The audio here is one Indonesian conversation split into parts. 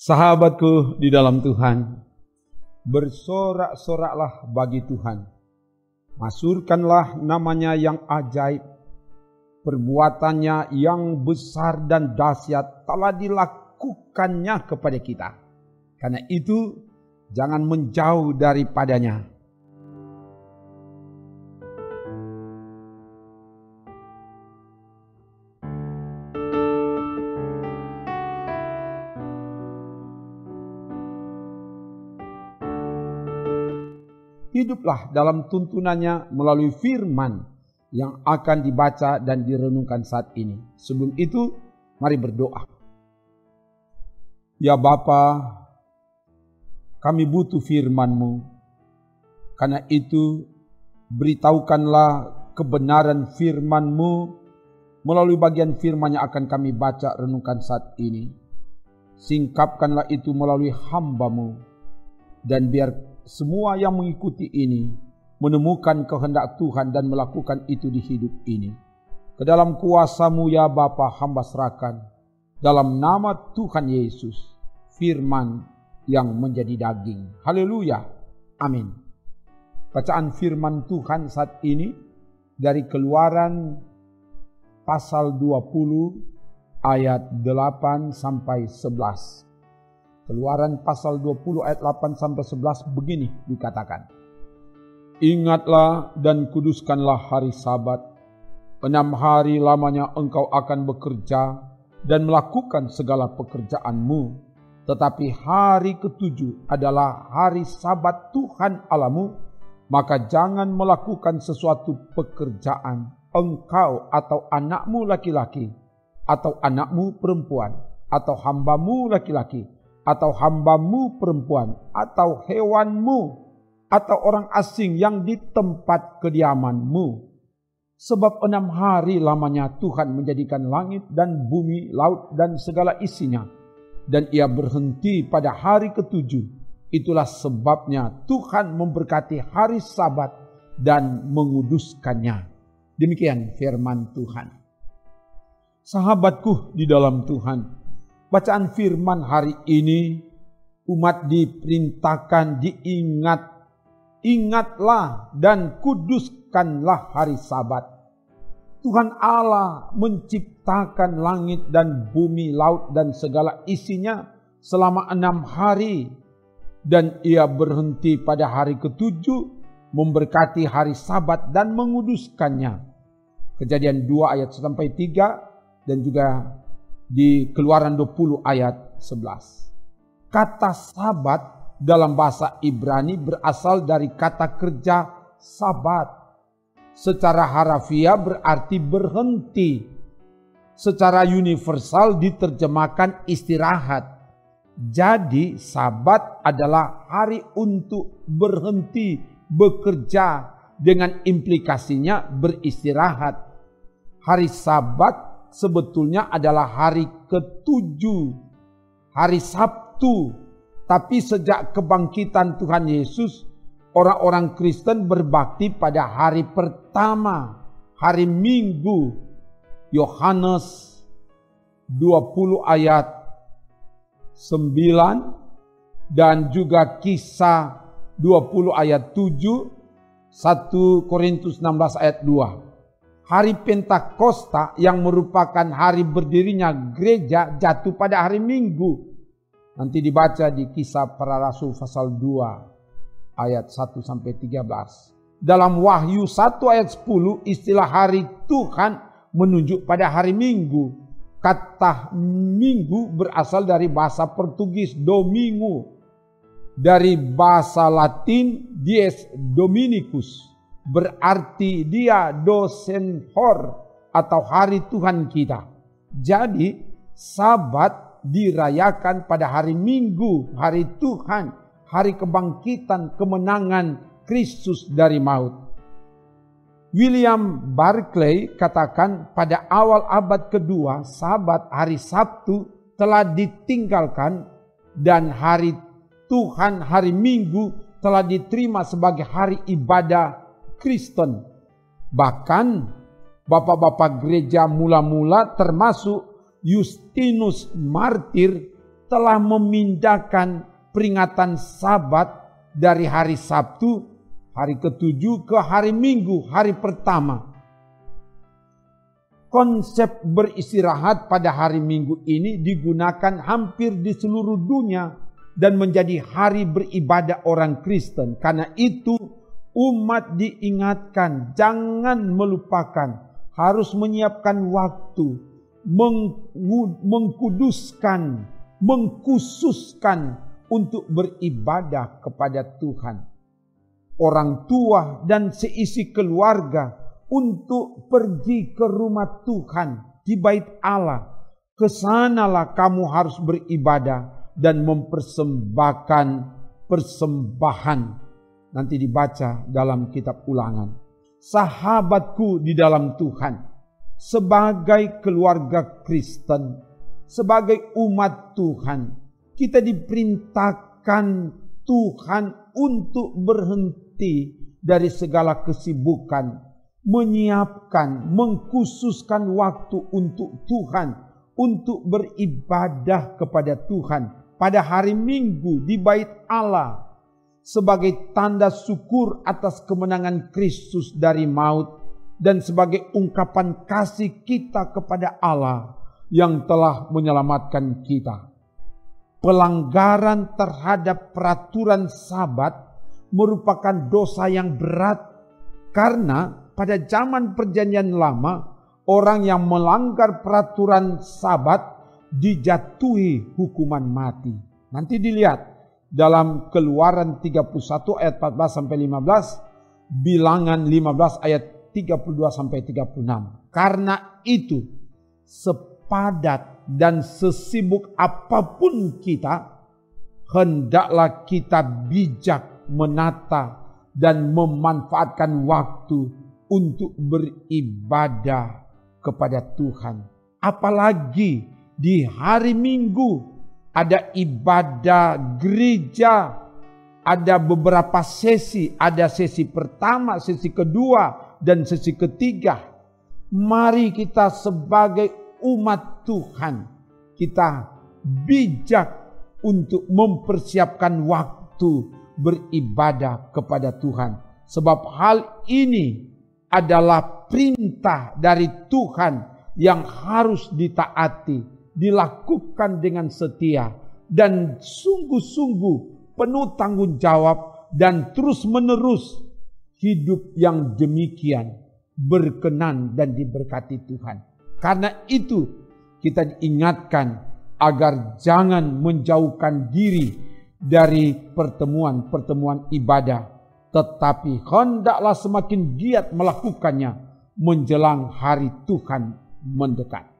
Sahabatku di dalam Tuhan, bersorak-soraklah bagi Tuhan. Masyurkanlah namanya yang ajaib, perbuatannya yang besar dan dahsyat telah dilakukannya kepada kita. Karena itu, jangan menjauh daripadanya. Hiduplah dalam tuntunannya melalui firman yang akan dibaca dan direnungkan saat ini. Sebelum itu, mari berdoa. Ya Bapa, kami butuh firman-Mu. Karena itu, beritahukanlah kebenaran firman-Mu melalui bagian firman yang akan kami baca renungkan saat ini. Singkapkanlah itu melalui hamba-Mu. Dan biar semua yang mengikuti ini menemukan kehendak Tuhan dan melakukan itu di hidup ini. Ke dalam kuasa-Mu ya Bapa, hamba serahkan. Dalam nama Tuhan Yesus, firman yang menjadi daging. Haleluya. Amin. Bacaan firman Tuhan saat ini dari Keluaran pasal 20 ayat 8 sampai 11. Keluaran pasal 20 ayat 8 sampai 11 begini dikatakan. Ingatlah dan kuduskanlah hari Sabat. 6 hari lamanya engkau akan bekerja dan melakukan segala pekerjaanmu. Tetapi hari ke-7 adalah hari Sabat Tuhan Allahmu. Maka jangan melakukan sesuatu pekerjaan engkau atau anakmu laki-laki, atau anakmu perempuan, atau hambamu laki-laki, atau hambamu perempuan, atau hewanmu, atau orang asing yang di tempat kediamanmu. Sebab 6 hari lamanya Tuhan menjadikan langit dan bumi, laut dan segala isinya. Dan ia berhenti pada hari ke-7. Itulah sebabnya Tuhan memberkati hari Sabat dan menguduskannya. Demikian firman Tuhan. Sahabatku di dalam Tuhan, bacaan firman hari ini, umat diperintahkan ingatlah dan kuduskanlah hari Sabat. Tuhan Allah menciptakan langit dan bumi, laut dan segala isinya selama 6 hari. Dan ia berhenti pada hari ke-7, memberkati hari Sabat dan menguduskannya. Kejadian 2 ayat 1-3 dan juga di Keluaran 20 ayat 11. Kata Sabat dalam bahasa Ibrani berasal dari kata kerja sabat. Secara harafiah berarti berhenti. Secara universal diterjemahkan istirahat. Jadi Sabat adalah hari untuk berhenti bekerja, dengan implikasinya beristirahat. Hari Sabat sebetulnya adalah hari ke-7, hari Sabtu. Tapi sejak kebangkitan Tuhan Yesus, orang-orang Kristen berbakti pada hari pertama, hari Minggu. Yohanes 20 ayat 9 dan juga Kisah 20 ayat 7, 1 Korintus 16 ayat 2. Hari Pentakosta yang merupakan hari berdirinya gereja jatuh pada hari Minggu. Nanti dibaca di Kisah Para Rasul pasal 2 ayat 1-13. Dalam Wahyu 1 ayat 10 istilah hari Tuhan menunjuk pada hari Minggu. Kata Minggu berasal dari bahasa Portugis domingo. Dari bahasa Latin dies dominicus. Berarti dia dosenhor atau hari Tuhan kita. Jadi Sabat dirayakan pada hari Minggu, hari Tuhan, hari kebangkitan kemenangan Kristus dari maut. William Barclay katakan pada awal abad kedua, Sabat hari Sabtu telah ditinggalkan dan hari Tuhan, hari Minggu telah diterima sebagai hari ibadah Kristen. Bahkan bapak-bapak gereja mula-mula termasuk Justinus Martir telah memindahkan peringatan Sabat dari hari Sabtu, hari ke-7 ke hari Minggu, hari pertama. Konsep beristirahat pada hari Minggu ini digunakan hampir di seluruh dunia dan menjadi hari beribadah orang Kristen. Karena itu umat diingatkan jangan melupakan, harus menyiapkan waktu, mengkuduskan, mengkhususkan untuk beribadah kepada Tuhan. Orang tua dan seisi keluarga untuk pergi ke rumah Tuhan di bait Allah. Kesanalah kamu harus beribadah dan mempersembahkan persembahan. Nanti dibaca dalam kitab Ulangan. Sahabatku di dalam Tuhan, sebagai keluarga Kristen, sebagai umat Tuhan, kita diperintahkan Tuhan untuk berhenti dari segala kesibukan, menyiapkan, mengkhususkan waktu untuk Tuhan, untuk beribadah kepada Tuhan pada hari Minggu di bait Allah sebagai tanda syukur atas kemenangan Kristus dari maut dan sebagai ungkapan kasih kita kepada Allah yang telah menyelamatkan kita. Pelanggaran terhadap peraturan Sabat merupakan dosa yang berat karena pada zaman Perjanjian Lama, orang yang melanggar peraturan Sabat dijatuhi hukuman mati. Nanti dilihat dalam Keluaran 31 ayat 14 sampai 15, Bilangan 15 ayat 32 sampai 36. Karena itu, sepadat dan sesibuk apapun kita, hendaklah kita bijak menata dan memanfaatkan waktu untuk beribadah kepada Tuhan. Apalagi di hari Minggu ada ibadah gereja, ada beberapa sesi, ada sesi pertama, sesi kedua, dan sesi ketiga. Mari kita sebagai umat Tuhan, kita bijak untuk mempersiapkan waktu beribadah kepada Tuhan. Sebab hal ini adalah perintah dari Tuhan yang harus ditaati, dilakukan dengan setia dan sungguh-sungguh penuh tanggung jawab dan terus-menerus. Hidup yang demikian berkenan dan diberkati Tuhan. Karena itu kita diingatkan agar jangan menjauhkan diri dari pertemuan-pertemuan ibadah, tetapi hendaklah semakin giat melakukannya menjelang hari Tuhan mendekat.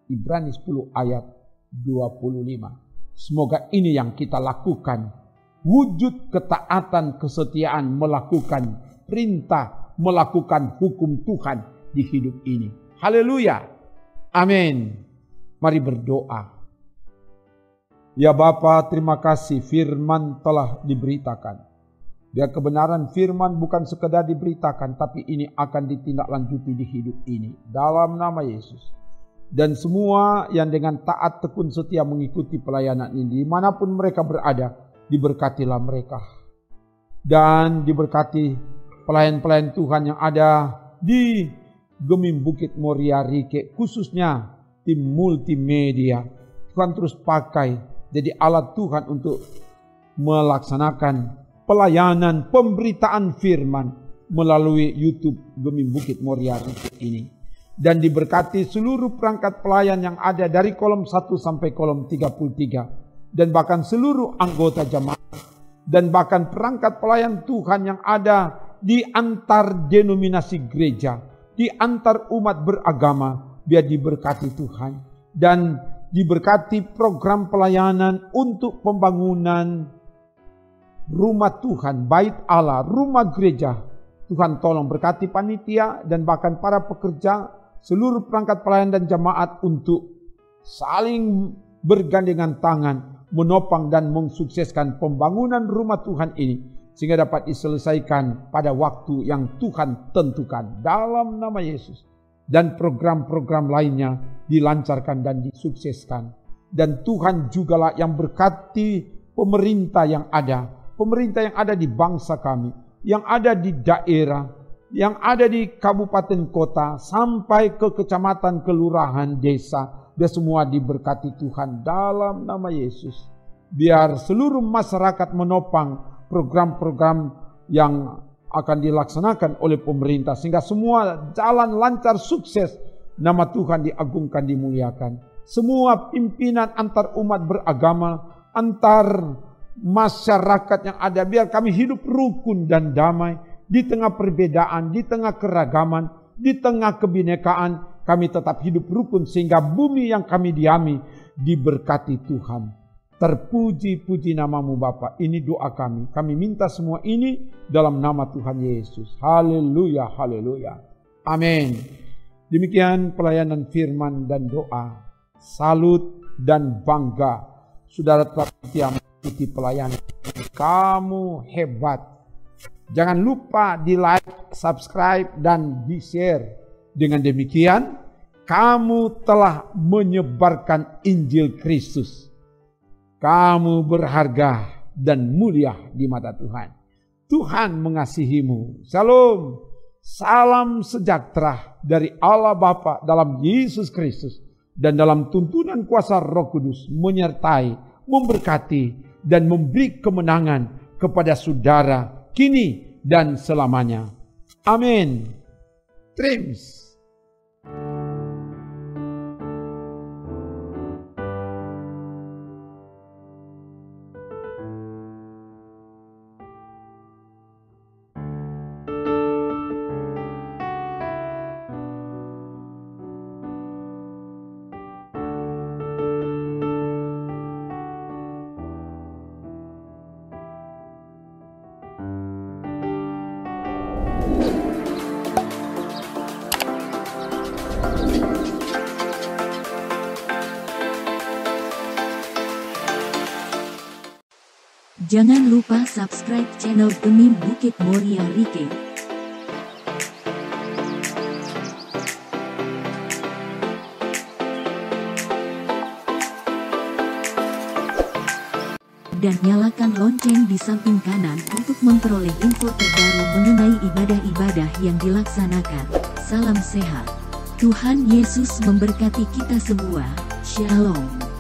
Ibrani 10 ayat 25. Semoga ini yang kita lakukan. Wujud ketaatan, kesetiaan melakukan perintah, melakukan hukum Tuhan di hidup ini. Haleluya. Amin. Mari berdoa. Ya Bapa, terima kasih firman telah diberitakan. Biar kebenaran firman bukan sekedar diberitakan, tapi ini akan ditindaklanjuti di hidup ini. Dalam nama Yesus. Dan semua yang dengan taat tekun setia mengikuti pelayanan ini, dimanapun mereka berada, diberkatilah mereka. Dan diberkati pelayan-pelayan Tuhan yang ada di Gemim Bukit Moria Rike, khususnya tim multimedia. Tuhan terus pakai jadi alat Tuhan untuk melaksanakan pelayanan pemberitaan firman melalui YouTube Gemim Bukit Moria ini. Dan diberkati seluruh perangkat pelayan yang ada dari kolom 1 sampai kolom 33. Dan bahkan seluruh anggota jemaat. Dan bahkan perangkat pelayan Tuhan yang ada di antar denominasi gereja. Di antar umat beragama. Biar diberkati Tuhan. Dan diberkati program pelayanan untuk pembangunan rumah Tuhan, bait Allah, rumah gereja. Tuhan tolong berkati panitia dan bahkan para pekerja, seluruh perangkat pelayan dan jemaat untuk saling bergandengan tangan, menopang dan mensukseskan pembangunan rumah Tuhan ini, sehingga dapat diselesaikan pada waktu yang Tuhan tentukan dalam nama Yesus. Dan program-program lainnya dilancarkan dan disukseskan. Dan Tuhan jugalah yang berkati pemerintah yang ada di bangsa kami, yang ada di daerah, yang ada di kabupaten kota, sampai ke kecamatan, kelurahan, desa. Dia semua diberkati Tuhan dalam nama Yesus. Biar seluruh masyarakat menopang program-program yang akan dilaksanakan oleh pemerintah, sehingga semua jalan lancar, sukses, nama Tuhan diagungkan, dimuliakan. Semua pimpinan antar umat beragama, antar masyarakat yang ada, biar kami hidup rukun dan damai di tengah perbedaan, di tengah keragaman, di tengah kebinekaan. Kami tetap hidup rukun sehingga bumi yang kami diami diberkati Tuhan. Terpuji-puji namamu Bapa. Ini doa kami. Kami minta semua ini dalam nama Tuhan Yesus. Haleluya, haleluya. Amin. Demikian pelayanan firman dan doa. Salut dan bangga saudara telah setia mengikuti pelayanan. Kamu hebat. Jangan lupa di like, subscribe, dan di share. Dengan demikian kamu telah menyebarkan Injil Kristus. Kamu berharga dan mulia di mata Tuhan. Tuhan mengasihimu. Shalom. Salam sejahtera dari Allah Bapa dalam Yesus Kristus. Dan dalam tuntunan kuasa Roh Kudus menyertai, memberkati, dan memberi kemenangan kepada saudara kini dan selamanya. Amin. Trims. Jangan lupa subscribe channel Pemimpin Bukit Moria Rike. Dan nyalakan lonceng di samping kanan untuk memperoleh info terbaru mengenai ibadah-ibadah yang dilaksanakan. Salam sehat. Tuhan Yesus memberkati kita semua. Shalom.